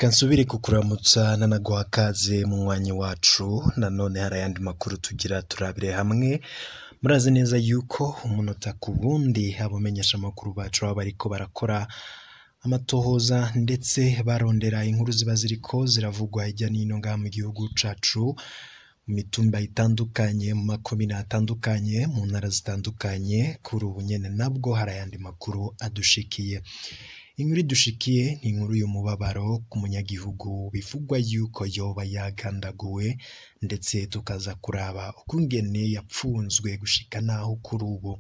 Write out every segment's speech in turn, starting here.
Reka nsubire kukuramutsa nanaguha kaze mu mwanya wacu. Nanone hari ayandi makuru tugira turabire hamwe. Murazi neza yuko umunota ku wundi abamenyesha amakuru bacu baba bariko barakora amatohoza ndetse barondera inkuru ziba ziriko ziravugwa hirya n'ino ngaha mu gihugu cacu, mu mitumba itandukanye, mu makomine atandukanye, mu ntara zitandukanye. Kuri ubu nyene nabwo hari ayandi makuru adushikiye. Inkuru idushikiye ni inkuru y'umubabaro ku munyagihugu bivugwa yuko yoba yagandaguwe, ndetse tukaza kuraba ukungene yapfunzwe gushika naho kuri ubu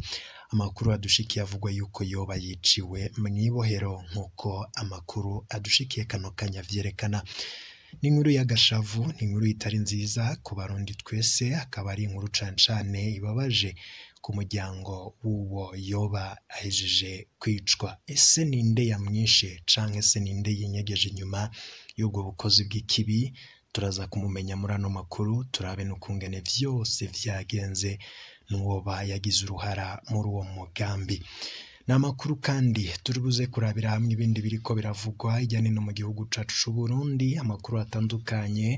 amakuru adushikiye avugwa yuko yoba yiciwe mw'ibohero, nk'uko amakuru adushikiye kano kanya vyerekana. Ni inkuru y'agashavu, ni inkuru itari nziza ku Barundi twese, akaba ari inkuru cane cane ibabaje ku muryango w'uwo yoba ahejeje kwicwa. Ese ninde yamwishe canke se ninde yinyegeje inyuma y'ubwo bukozi bw'ikibi? Turaza kumumenya muri ano makuru, turabe n'ukungene vyose vyagenze n'uwoba yagize uruhara muri uwo mugambi. Ni amakuru kandi turibuze kurabira hamwe ibindi biriko biravugwa hirya no hino mu gihugu cacu c'Uburundi, amakuru atandukanye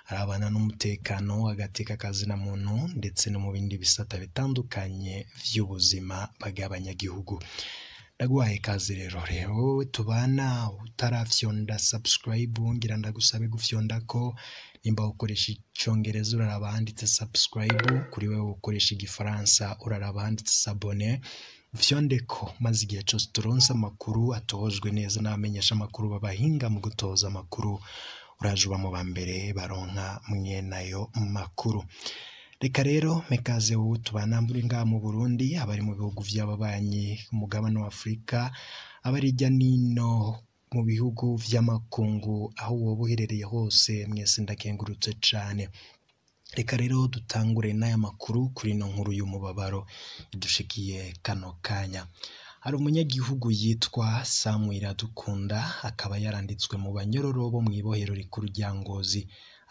arabana n'umutekano, agateka kazina muntu, ndetse no mu bindi bisata bitandukanye vy'ubuzima bw'abanyagihugu. Ndaguhaye kazi rero wowe tubana utarafyonda subscribe, ngira ndagusabe gufyondako. Nimba ukoresha icongereza uraraba handitse subscribe, kuri wewe ukoresha igifaransa uraraba handitse s'abonner. Vyondeko maze igihe cose turonse amakuru atohojwe neza n'abamenyesha amakuru babahinga mu gutoza amakuru, uraje uba mu bambere baronka mwenayo makuru. Reka rero mekaze wowe tubana muri ngaha mu Burundi, abari mu bihugu vy'ababanyi umugabane wa Afrika, abari hirya n'ino mu bihugu vy'amakungu, aho woba uherereye hose, mwese ndakengurutse cane. Reka rero dutangure n'aya makuru kuri ino nkuru y'umubabaro idushikiye kano kanya. Hari umunyagihugu yitwa Iradukunda, akaba yaranditswe mu banyororo bo mw'ibohero rikuru rya Ngozi,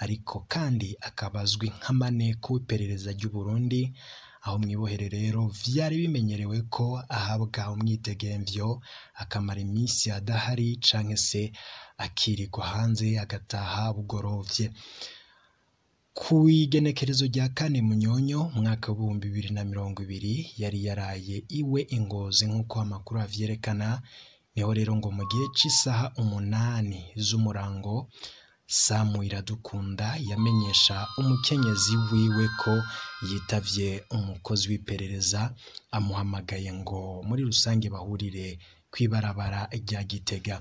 ariko kandi akaba azwi nk'amaneko w'iperereza ry'u Burundi, aho mw'ibohero rero vyari bimenyerewe ko ahabwa umwidegemvyo akamara imisi adahari canke se akirirwa hanze agataha bugorovye. Ku igenekerezo rya 4 Munyonyo mwaka w'ibihumbi 2020 yari yaraye iwe Ingozi, nk'uko amakuru avyerekana. Niho rero ngo mu gihe c'isaha 8 z'umurango Iradukunda yamenyesha umukenyezi wiwe ko yitavye umukozi w'iperereza, amuhamagaye ngo muri rusange bahurire kwibarabara rya Gitega.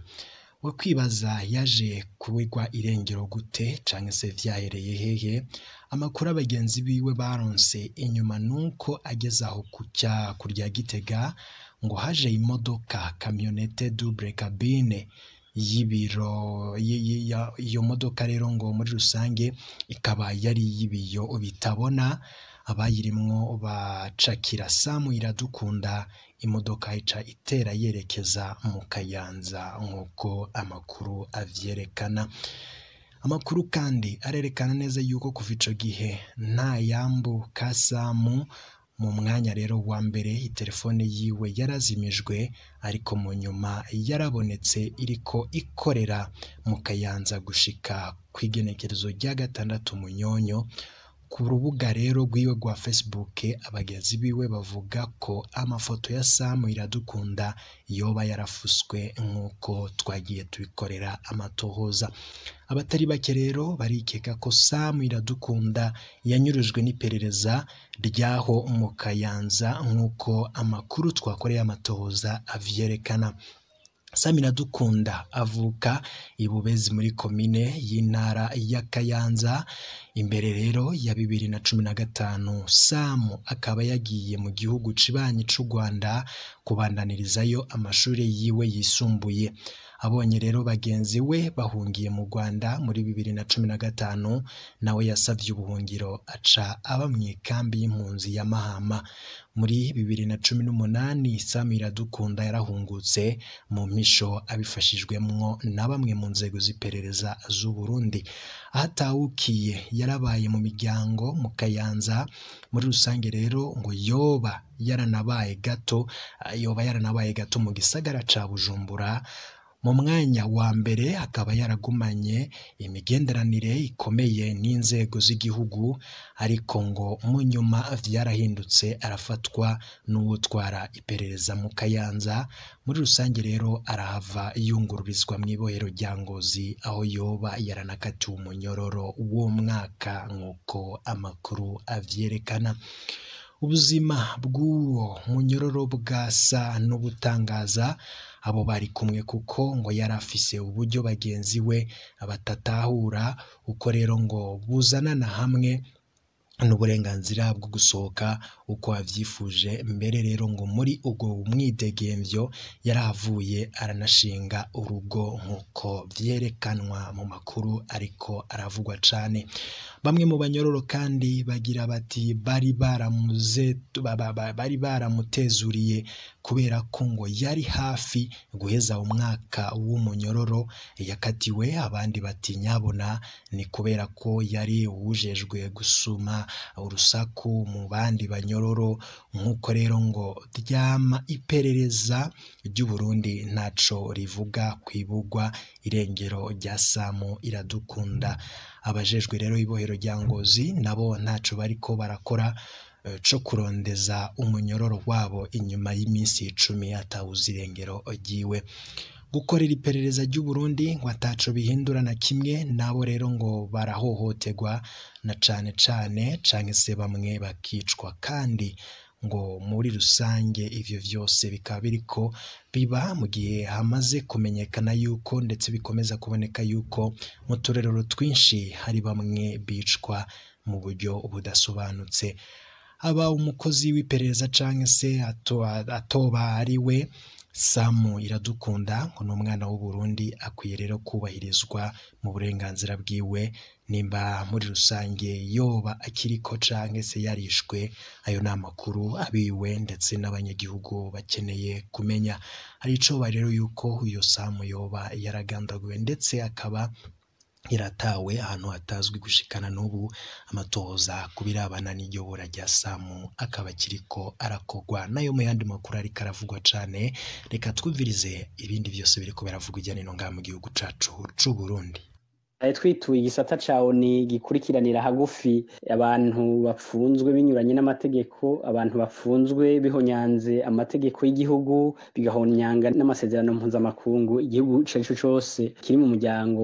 We kwibaza yaje kubigwa irengero gute canke se vyahereye hehe? Amakuru abagenzi biwe baronse inyuma nuko ageze aho kurya Gitega ngo haje imodoka kamyonete double cabine y'ibiro. Iyo modoka rero ngo muri rusange ikaba yari y'ibiyo bitabona. Abayirimwo bacakira Iradukunda, imodoka ica itera yerekeza mu Kayanza, nk'uko amakuru avyerekana. Amakuru kandi arerekana neza yuko kuva ico gihe nta yambu ka Samu. Mu mwanya rero wa mbere itelefone yiwe yarazimijwe, ariko mu nyuma yarabonetse iriko ikorera mu Kayanza gushika kw'igenekerezo rya 6 Munyonyo. Ku rubuga rero rwiwe rwa Facebook abagenzi biwe bavuga ko amafoto ya Iradukunda yoba yarafuswe, nk'uko twagiye tubikorera amatohoza. Abatari bake rero barikeka ko Iradukunda yanyurujwe n'iperereza ryaho mu Kayanza, nk'uko amakuru twakoreye amatohoza avyerekana. Iradukunda avuka Ibubezi muri komine y'intara ya Kayanza. Imbere rero ya 2015 Samu akaba yagiye mu gihugu cibanyi c'u Rwanda kubandanirizayo amashuri yiwe yisumbuye. Abonye rero bagenzi we bahungiye mu Rwanda muri 2015, nawe yasavye ubuhungiro aca aba mw'ikambi y'impunzi ya Mahama. Muri 2018 Iradukunda yarahungutse mu mpisho abifashijwemwo na bamwe mu nzego z'iperereza z'u Burundi. Ahatawukiye yarabaye mu miryango mu Kayanza. Muri rusange rero ngo yoba yaranabaye gato mu gisagara ca Bujumbura mu mwanya wa mbere akaba yaragumanye imigenderanire ikomeye n'inzego z'igihugu, ariko ngo mu nyuma vyarahindutse arafatwa n'uwutwara iperereza mu Kayanza. Muri rusange rero arahava yungururizwa mw'ibohero rya Ngozi, aho yoba yaranakatiwe umunyororo w'umwaka nk'uko amakuru avyerekana. Ubuzima bw'uwo munyororo bwasa n'ubutangaza abo bari kumwe, kuko ngo yari afise uburyo bagenzi we batatahura, uko rero ngo buzanana hamwe n'uburenganzira bwo gusohoka uko avyifuje. Mbere rero ngo muri ubwo mwidegemvyo yarahavuye aranashinga urugo nk'uko vyerekanwa mu makuru ariko aravugwa cane. Bamwe mu banyororo kandi bagira bati bari baramutezuriye kubera ko ngo yari hafi guheza umwaka w'umunyororo yakatiwe. Abandi bati nyabona ni kubera ko yari wujejwe gusuma urusaku mu bandi banyororo. Nk'uko rero ngo ryama iperereza ry'u Burundi ntaco rivuga kwibugwa irengero rya Samu Iradukunda. Abajejwe rero ibohero rya Ngozi nabo ntaco bariko barakora co kurondeza umunyororo wabo inyuma y'iminsi 10 atawuzi irengero ryiwe. Gukorera iperereza ry'u Burundi ngo ataco bihindura na kimwe, nabo rero ngo barahohoterwa na cane canke se bamwe bakicwa, kandi ngo muri rusange ivyo vyose bikaba biriko biba mu gihe hamaze kumenyekana yuko ndetse bikomeza kuboneka yuko mu turerero twinshi hari bamwe bicwa mu buryo budasobanutse. Aba umukozi w'iperereza canke se atoba ari we Samu Iradukunda ngo n'umwana w'u Burundi akwiye rero kubahirizwa mu burenganzira bwiwe, nimba muri rusange yoba akiriko canke se yarishwe. Ayo ni amakuru abiwe ndetse n'abanyagihugu bakeneye kumenya. Hari ico rero yuko uyo Samu yoba yaragandaguwe ndetse akaba iratawe ahantu hatazwi gushikana n'ubu. Amatohoza kubirabana n'iyobora rya Samu akaba kiriko arakogwa. Nayo mu yandi makuru ariko aravugwa cane, reka twumvirize ibindi byose biriko biravugwa ijyanye no ngaha mu gihugu cacu c'u Burundi. Twituye igisata cawo ni gikurikiranira hagufi abantu bapfunzwe binyuranye n'amategeko, abantu bapfunzwe bihonyanze amategeko y'igihugu, bigahonyanga n'amasezerano mpuzamakungu igihugu carico cose kiri mu muryango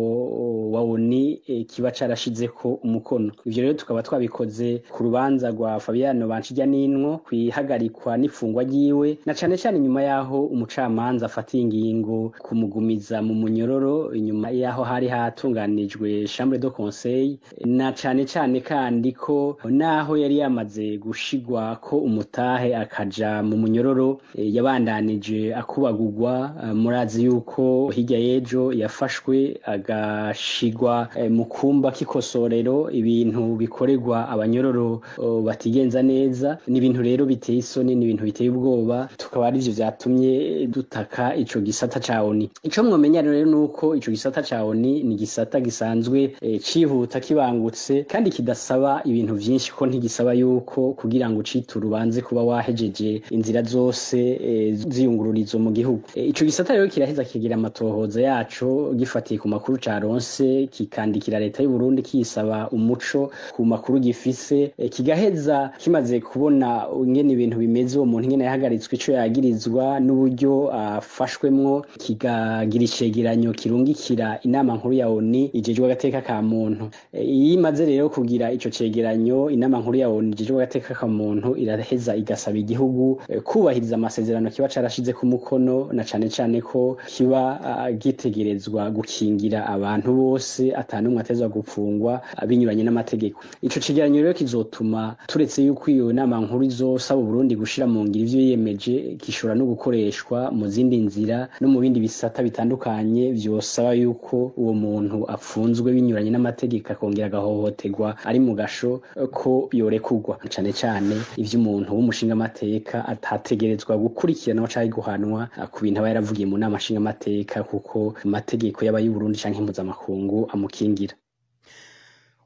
wa ONU kiba carashizeko umukono. Ivyo rero tukaba twabikoze ku rubanza rwa Fabiano Banshijyaninwo kwihagarikwa n'ifungwa ryiwe, na cane cane nyuma yaho umucamanza afatiye ingingo kumugumiza mu munyororo, inyuma yaho hari hatunganije chambre de conseil, na cane kandi ko naho yari yamaze gushigwa ko umutahe akaja mu munyororo yabandanije akubagurwa. Murazi yuko hirya yejo yafashwe agashigwa mu kumba k'ikosorero, ibintu bikorerwa abanyororo batigenza neza. Ni ibintu rero biteye isoni, ni ibintu biteye ubwoba, tukaba arivyo vyatumye dutaka ico gisata ca ONU. Ico mwomenya rero nuko ico gisata ca ONU ni gisata gisanzwe cihuta kibangutse kandi kidasaba ibintu vyinshi, ko ntigisaba yuko kugira ngo uciture ubanze kuba wahejeje inzira zose ziyungururizo mu gihugu. Ico gisata rero kiraheza kigira amatohoza yaco gifatiye ku makuru caronse, kikandikira leta y'u Burundi kisaba umuco ku makuru gifise, kigaheza kimaze kubona ingene ibintu bimeze, uwo muntu ingene yahagaritswe, ico yagirizwa n'uburyo afashwemwo, kigagira icegeranyo kirungikira inama nkuru ya ONU ijejwe agateka ka muntu. Iyo imaze rero kugira ico cegeranyo, inama nkuru ya ONU ijejwe agateka ka muntu iraheza igasaba igihugu kubahiriza amasezerano kiba carashize ku mukono, na cane ko kiba gitegerezwa gukingira abantu bose atanumwe atezwa gupfungwa binyuranye n'amategeko. Ico cegeranyo rero kizotuma turetse yuko iyo nama nkuru izosaba Burundi gushira mu ngiro ivyo yiyemeje, gishobora no gukoreshwa mu zindi nzira no mu bindi bisata bitandukanye vyosaba yuko uwo muntu apfunzwe binyuranye n'amategeko akongera agahohoterwa ari mu gasho ko yorekurwa. Cane ivyo umuntu w'umushinga amateka atategerezwa gukurikirana canke guhanwa ku bintu aba yaravugiye mu nama nshinga amateka, kuko amategeko y'abayi Burundi canke mpuzamakungu amukingira.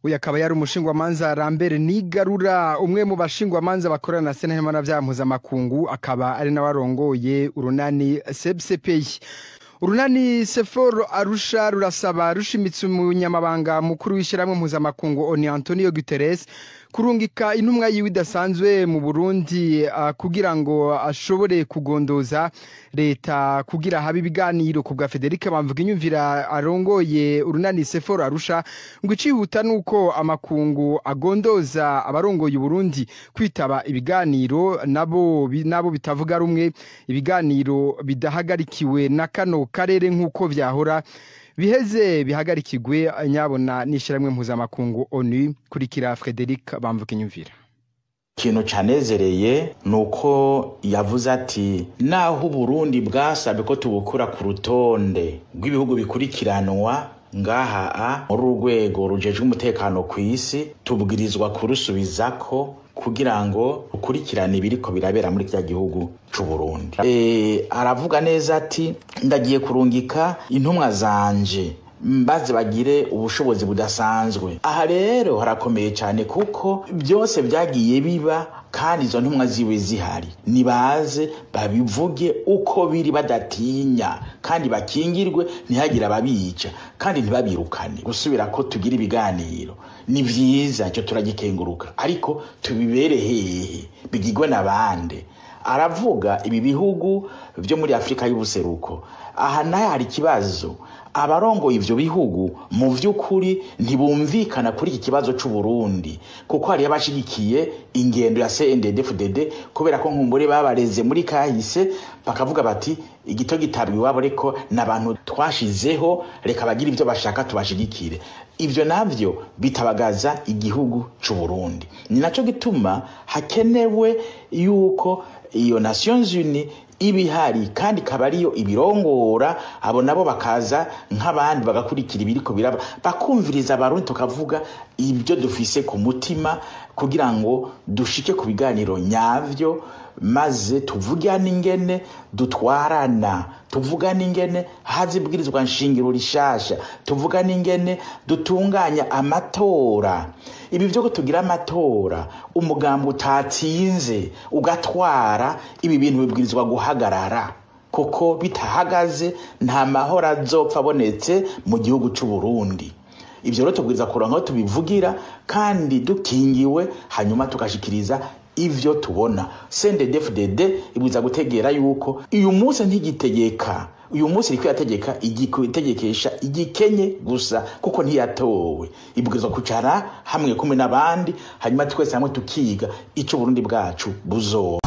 Uyu akaba yari umushingwamanza Lambert Nigarura, umwe mu bashingwamanza bakorana na sentare mpanavyaha mpuzamakungu, akaba ari nawe arongoye urunani CPCPI. Urunani Seforo Arusha rurasaba rushimitse umunyamabanga mukuru w'ishiramwe mpuzamakungu Antonio Guterres kurungika intumwa yiwe idasanzwe mu Burundi kugira ngo ashobore kugondoza leta kugira habe ibiganiro ku bwa Federica Bamvuginyumvira arongoye urunani Seforo Arusha ngo icihuta nuko amakungu agondoza abarongoye Burundi kwitaba ibiganiro nabo bitavuga rumwe, ibiganiro bidahagarikiwe na kano karere nk'uko vyahora biheze bihagarikirwe nyabona n'ishiramwe mpuzamakungu ONU. Kurikira Frederic Bamvuginyumvira. Ikintu canezereye nuko yavuze ati naho Burundi bwasabe ko tubukura ku rutonde rw'ibihugu bikurikiranwa ngaha mu rwego rujejwe umutekano ku isi, tubwirizwa kurusubizako kugira ngo ukurikirane ibiriko birabera muri kya gihugu c'u Burundi. Aravuga neza ati ndagiye kurungika intumwa zanje mbaze bagire ubushobozi budasanzwe. Aha rero harakomeye cyane kuko byose byagiye biba kandi izo ntumwa ziwe zihari, nibaze babivuge uko biri badatinya kandi bakingirwe ntihagira ababica kandi ntibabirukane. Gusubira ko tugira ibiganiro ni vyiza, cyo turagikenguruka, ariko tubibere hehe bigigwe nabande. Aravuga ibi bihugu byo muri Afrika y'ubuseruko, aha naye hari kibazo. Abarongo ivyo bihugu mu vy'ukuri ntibumvikana kuri iki kibazo c'u Burundi, kuko hari abashigikiye ingendo ya CNDD-FDD kubera ko nkumbure babareze muri kahise, bakavuga bati igito gitabwi wabo reko nabantu twashizeho, reka bagira ivyo bashaka tubashigikire. Ivyo navyo bitabagaza igihugu c'u Burundi. Ni naco gituma hakenewe yuko iyo Nations Unies ibihari kandi kabariyo ibirongora, abo nabo bakaza nk'abandi bagakurikira ibiriko biraba, bakumviriza abarundi tukavuga ibyo dufise ku mutima kugira ngo dushike ku biganiro nyavyo, maze tuvugana ingene dutwarana, tuvugana ingene hazibwirizwa nshingiro rishasha, tuvugana ingene dutunganya amatora. Ibi byo ko tugira amatora umugambo utatsinze ugatwara, ibi bintu bibwirizwa guhagarara, koko bitahagaze nta mahoro azopfa abonetse mu gihugu c'u Burundi. Ivyo rero tubwiriza kuranka tubivugira kandi dukingiwe, hanyuma tukashikiriza ivyo tubona. CNDD-FDD ibwiza gutegera yuko uyu munsi ntigitegeka, uyu munsi riko yategeka igitegekesha igikenye gusa kuko ntiyatowe. Ibwiza kucara hamwe kumwe nabandi, hanyuma twese hamwe tukiga ico Burundi bwacu buzo.